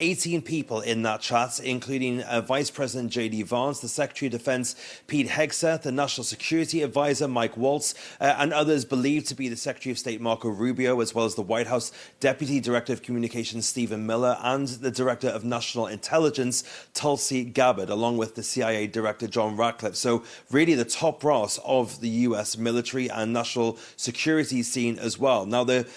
18 people in that chat, including Vice President J.D. Vance, the Secretary of Defense Pete Hegseth, the National Security Advisor Mike Waltz, and others believed to be the Secretary of State Marco Rubio, as well as the White House Deputy Director of Communications Stephen Miller and the Director of National Intelligence Tulsi Gabbard, along with the CIA Director John Ratcliffe. So really the top brass of the US military and national security scene as well. Now, the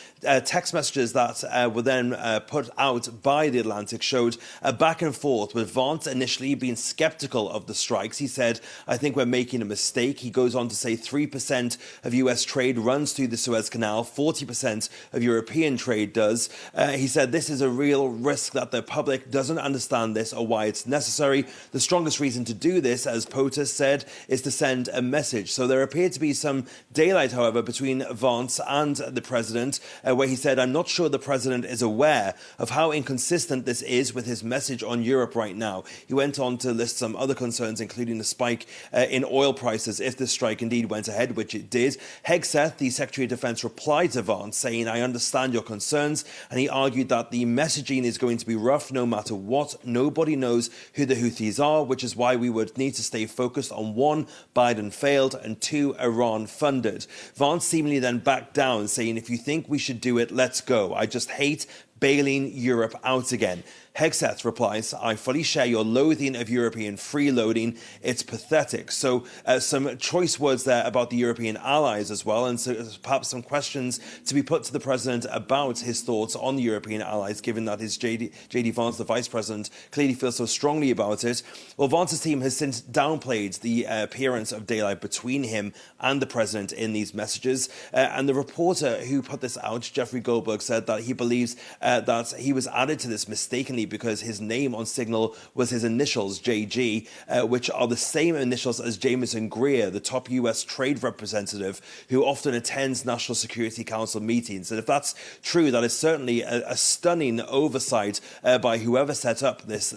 text messages that were then put out by the Atlantic showed a back and forth, with Vance initially being skeptical of the strikes. He said, "I think we're making a mistake." He goes on to say 3% of US trade runs through the Suez Canal, 40% of European trade does. He said this is a real risk that the public doesn't understand this or why it's necessary. The strongest reason to do this, as POTUS said, is to send a message. So there appeared to be some daylight, however, between Vance and the president, where he said, "I'm not sure the president is aware of how inconsistent this is with his message on Europe right now." He went on to list some other concerns, including the spike in oil prices if the strike indeed went ahead, which it did. Hegseth, the Secretary of Defense, replied to Vance saying, "I understand your concerns," and he argued that the messaging is going to be rough no matter what. Nobody knows who the Houthis are, which is why we would need to stay focused on one, Biden failed, and two, Iran funded. Vance seemingly then backed down, saying, "If you think we should do it, let's go. I just hate bailing Europe out again." Hegseth replies, "I fully share your loathing of European freeloading. It's pathetic." So some choice words there about the European allies as well, and so perhaps some questions to be put to the president about his thoughts on the European allies, given that his J.D. Vance, the vice president, clearly feels so strongly about it. Well, Vance's team has since downplayed the appearance of daylight between him and the president in these messages, and the reporter who put this out, Jeffrey Goldberg, said that he believes that he was added to this mistakenly because his name on Signal was his initials, JG, which are the same initials as Jameson Greer, the top US trade representative who often attends National Security Council meetings. And if that's true, that is certainly a stunning oversight by whoever set up this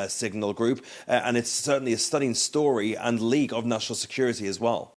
Signal group, and it's certainly a stunning story and leak of national security as well.